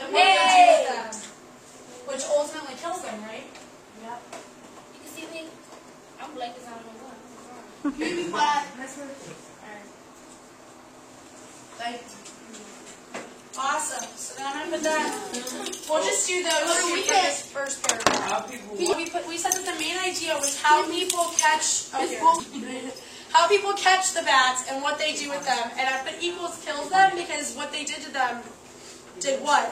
And what they do with them, which ultimately kills them, right? Yep. You can see me. I'm black as I don't know what. You be black. Thank you. Awesome. So now I'm gonna put that. We'll just do those two for this first paragraph. We said that the main idea was how people catch. How people catch the bats and what they do with them. And I put equals kills them because what they did to them did what?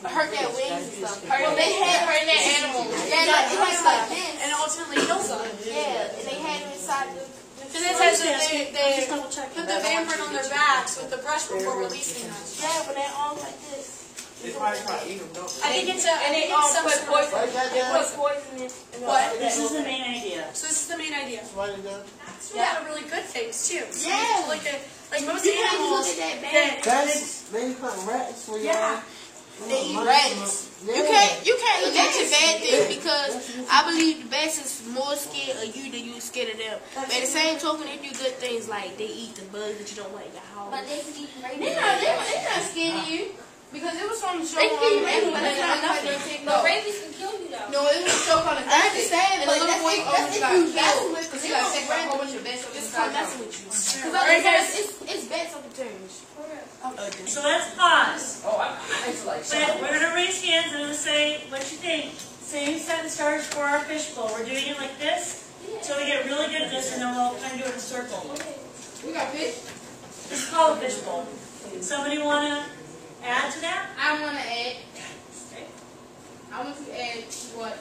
Hurt their wings and stuff. Well, they had hurt their animals. Yeah, like this. And it ultimately kills them. Yeah, and they had them inside the... Because it says that they put the vampire on their backs with the brush before releasing them. Yeah, but they're all like this. They probably try to eat them, don't they? I think it's a... And they put poison. They put poison in... What? This is the main idea. So this is the main idea. Why they do? So yeah, really good things too. So yeah. Like most you animals. Look at that That's they put rats for yeah. They eat rats. Yeah. You can't look at your bad things because I believe the bats is more scared of you than you scared of them. But at the same token, they do good things like they eat the bugs that you don't want in your house. But they can eat rabies. They're not scared of you. Because it was on the show. They can eat rabies, but that's not nothing. No, rabies can kill you though. No, it was a show called I understand, but that's if you mess with because you got to take a whole bunch of bats. It's not messing with you. Because it's bats on the turns. So let's pause. Oh, I like We're going to raise hands and I'm going to say what you think. Same sentence starts for our fishbowl. We're doing it like this until we get really good at this, and then we'll kind of do it in a circle. We got fish. This is called a fishbowl. Somebody want to add to that? I want to add. Okay. I want to add what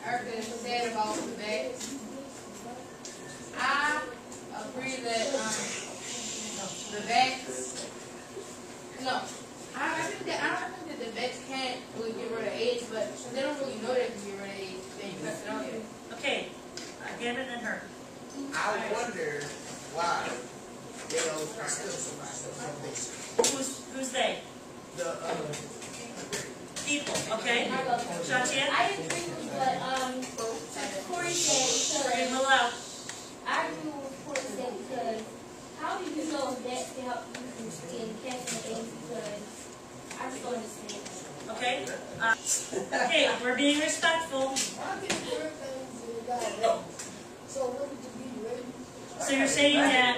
Erica said about the bags. I agree that the bags. No, I think that the bags can't really get rid of AIDS, but they don't really know they can get rid of AIDS. They ain't tested out yet. Okay. Give it and her. I wonder why they don't try to kill somebody. Who's they? The People, okay? Shantia? I agree with what Corey said Bring because them out. I agree with what Corey said because how do you know that can help you in catching the AIDS because I just don't understand. Okay? Okay, we're being respectful. So you're saying that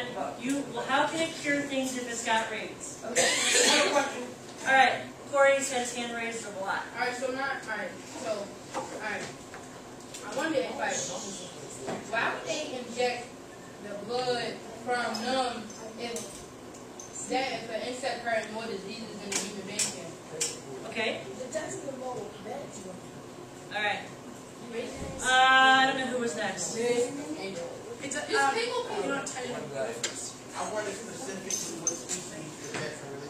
how can it cure things if it's got rabies? Okay. All right. Corey's had his hand raised a lot. Alright, so I wonder if why would they inject the blood from them if an insect carries more diseases than the human being can? Okay. All right. I don't know who was next. It's people. You don't tell you. I wonder specifically what species the bats are really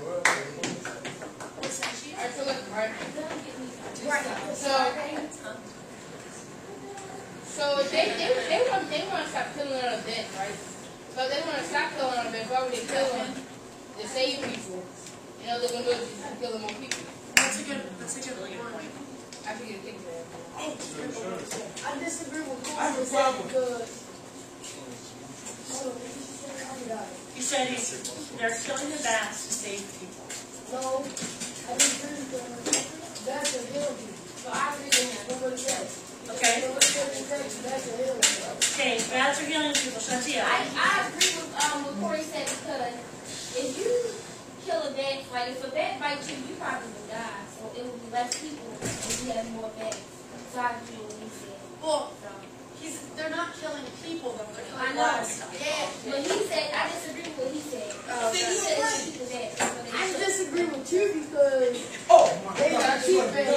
So they want to stop killing on the beds, right? So if they want to stop killing on the beds, why would they kill them to save people? And all they're gonna do is just kill more people. That's a good point. I think it's think that. I disagree with Corey because You said they're killing the bats to save people. no, I disagree with them. That's a healing people. So I agree with him. Nobody else. Okay. Nobody else that's a healing people. Okay, bats are healing people. Shantia. I agree with what Corey said because if you kill a bat, like if a bat bites you, you probably will die. So it will be less people if you have more bats. So I agree with what he said. Well, they're not killing people though. They're killing I a know. lot of stuff. Yeah, but he said I disagree with what he said. He said it's keep the bats. I disagree with you because Oh my they got God. cheap beds.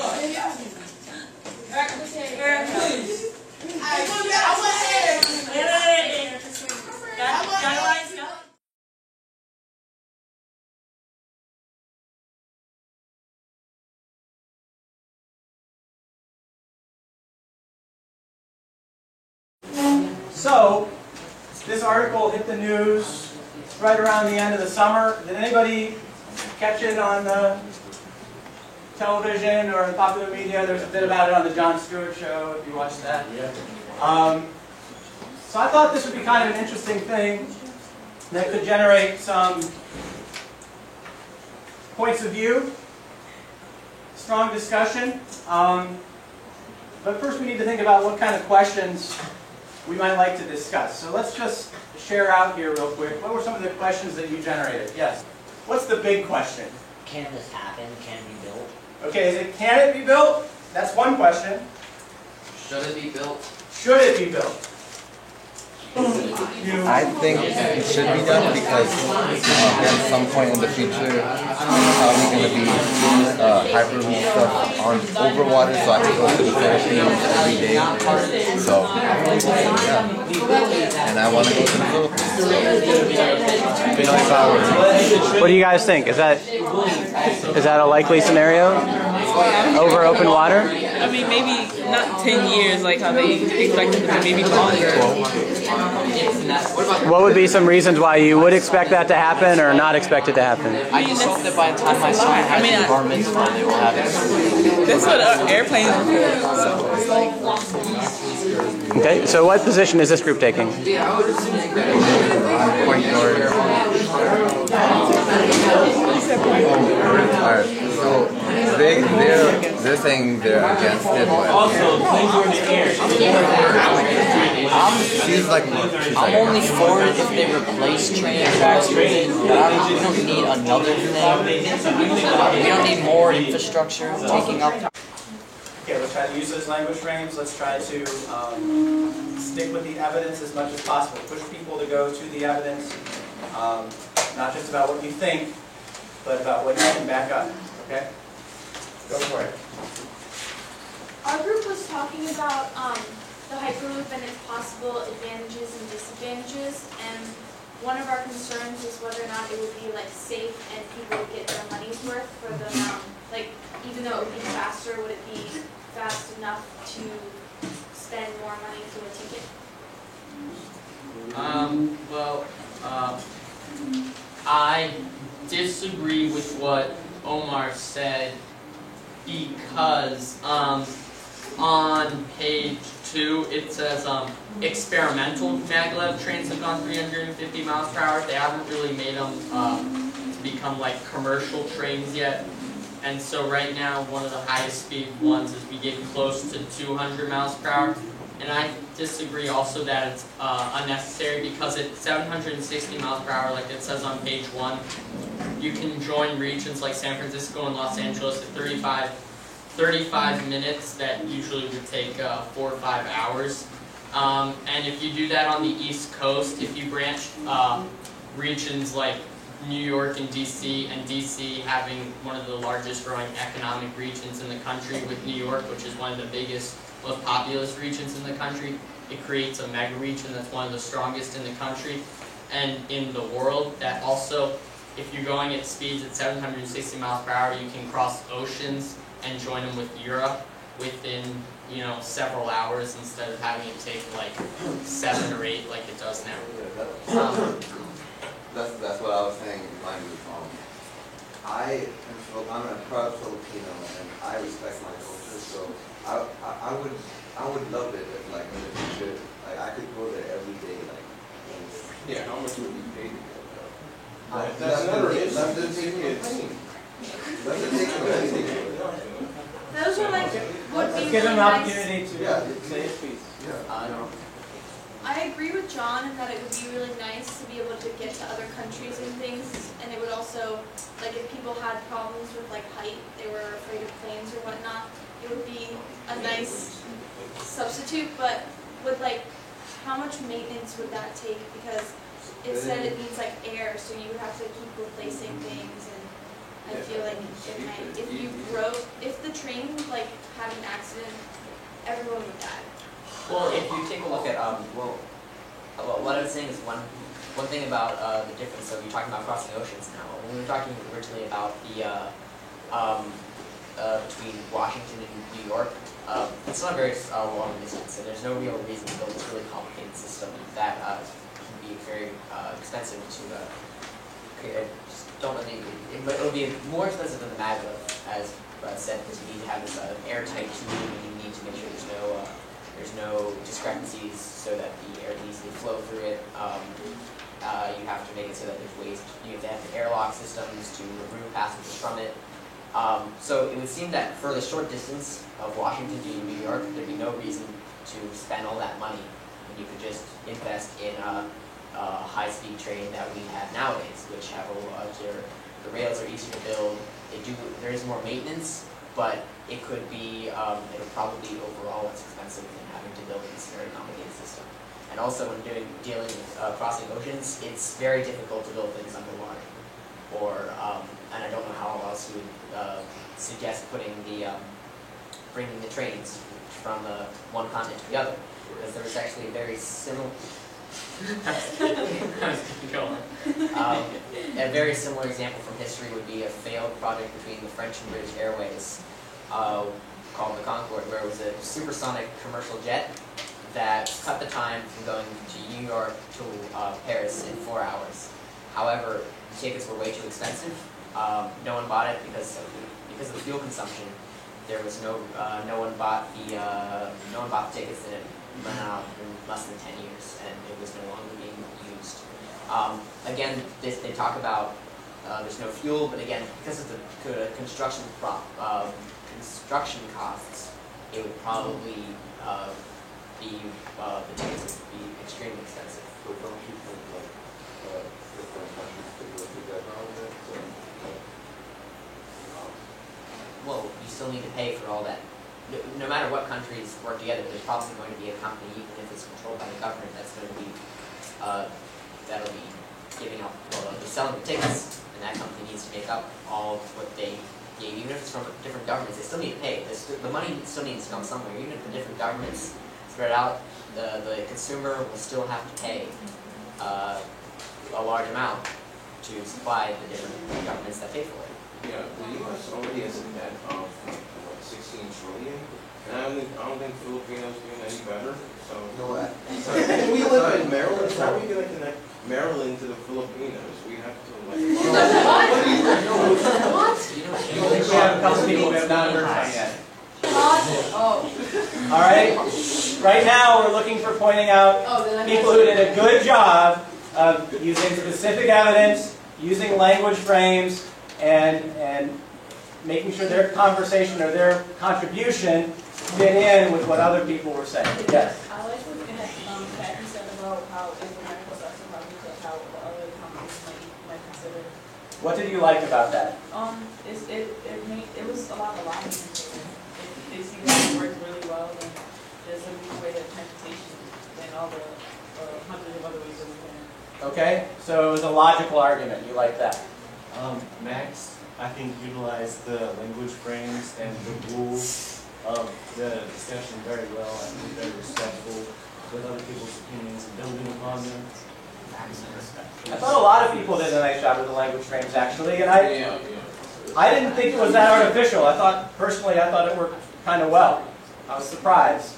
I want to say Wait. Got lines, go. So, this article hit the news right around the end of the summer. Did anybody catch it on the television or in popular media? There's a bit about it on the Jon Stewart show, if you watched that. Yeah. So I thought this would be kind of an interesting thing that could generate some points of view, strong discussion. But first we need to think about what kind of questions we might like to discuss. So let's just share out here real quick. What were some of the questions that you generated? Yes. What's the big question? Can this happen? Can it be built? Okay, is it can it be built? That's one question. Should it be built? Should it be built? I think it should be done because at some point in the future, there's probably going to be Hyperloop stuff on overwater, so I can go to the Philippines every day. So, yeah. And I want to go to the Philippines. What do you guys think? Is that a likely scenario? Over open water? I mean, maybe not 10 years like how they expected it, but maybe longer. What would be some reasons why you would expect that to happen or not expect it to happen? I just hope that by the time my son has an apartment, they will have it. That's what airplanes are for. Okay, so what position is this group taking? Point guard. Alright, so they're saying they're against it, but I'm only for it if they replace train tracks with it, but we don't need another thing. We don't need more infrastructure taking up. Okay, let's try to use those language frames. Let's try to stick with the evidence as much as possible. Push people to go to the evidence, not just about what you think, but about what you can back up. Okay? Go for it. Our group was talking about the Hyperloop and its possible advantages and disadvantages, and one of our concerns is whether or not it would be like safe and people would get their money's worth for the like, even though it would be faster, would it be fast enough to spend more money to a ticket? I disagree with what Omar said because on page 2 it says experimental maglev trains have gone 350 miles per hour. They haven't really made them to become like commercial trains yet. And so right now one of the highest speed ones is we get close to 200 miles per hour. And I disagree also that it's unnecessary because at 760 miles per hour, like it says on page 1, you can join regions like San Francisco and Los Angeles at 35 minutes that usually would take 4 or 5 hours. And if you do that on the East Coast, if you branch regions like New York and DC having one of the largest growing economic regions in the country with New York, which is one of the biggest, most populous regions in the country, it creates a mega region that's one of the strongest in the country and in the world. That also, if you're going at speeds at 760 miles per hour, you can cross oceans and join them with Europe within, several hours instead of having it take like 7 or 8 like it does now. That's what I was saying in my group. I'm a proud Filipino and I respect my culture, so I would love it if like in the future, like I could go there every day, like. Yeah, how much would you pay to go there? That's another issue. Let them take the plane. Let them take the plane. Those are like, would be Give them really an nice. opportunity to say his piece. I agree with John in that it would be really nice to be able to get to other countries and things, and it would also, like if people had problems with like height, they were afraid of planes or whatnot, it would be a nice substitute, but with like, how much maintenance would that take? Because it said it needs like air, so you would have to keep replacing things, and I feel like if the train like had an accident, everyone would die. Well, if you take a look at, what I was saying is one thing about the difference of you talking about crossing oceans now. When we were talking originally about the between Washington and New York, it's not a very long distance, and there's no real reason to build this really complicated system that can be very expensive to create. It'll be more expensive than the maglev, as Brad said, because you need to have this airtight tube, and you need to make sure there's no discrepancies so that the air can easily flow through it. You have to make it so that there's ways, you have to have airlock systems to remove passengers from it. So it would seem that for the short distance of Washington to New York, there'd be no reason to spend all that money when you could just invest in a high-speed train that we have nowadays, which have the rails are easier to build. There is more maintenance, but it could be, it'll probably be overall less expensive than having to build this very complicated system. And also when dealing with crossing oceans, it's very difficult to build things underwater. Or, and I don't know how else you would suggest bringing the trains from one continent to the other, because there was actually a very similar. A very similar example from history would be a failed project between the French and British Airways called the Concorde, where it was a supersonic commercial jet that cut the time from going to New York to Paris in 4 hours. However, the tickets were way too expensive. No one bought it because of the fuel consumption. There was no one bought the tickets, and it ran out in less than 10 years, and it was no longer being used. Again, they talk about there's no fuel, but again, because of the construction costs, it would probably the tickets would be extremely expensive. So don't you think like different countries could work together on that? Well, you still need to pay for all that. No matter what countries work together, there's probably going to be a company, even if it's controlled by the government, that's going to be that'll be giving up, selling the tickets, and that company needs to make up all of what they gave. Even if it's from different governments, they still need to pay. The money still needs to come somewhere. Even if the different governments spread out, the consumer will still have to pay a large amount to supply the different governments that pay for it. Yeah, the U.S. already has a debt of what, 16 trillion, and I don't think Filipinos doing any better. So we live in Maryland. How are we going to connect Maryland to the Filipinos? We have to like. What? We have a couple people we have not heard from yet. All right. Right now, we're looking for pointing out people who did a good job of using specific evidence, using language frames, and making sure their conversation or their contribution fit in with what other people were saying. Yes? I like what Patty said about how it would make us about because how other companies might consider. What did you like about that? It was a lot of lobbying. They see that it works really well, and there's a new way of transportation than all the hundreds of other ways that we can. Okay, so it was a logical argument. You like that? Max, I think, utilized the language frames and the rules of the discussion very well. I think very respectful with other people's opinions and building upon them. I thought a lot of people did a nice job with the language frames, actually, and I didn't think it was that artificial. Personally, I thought it worked kind of well. I was surprised.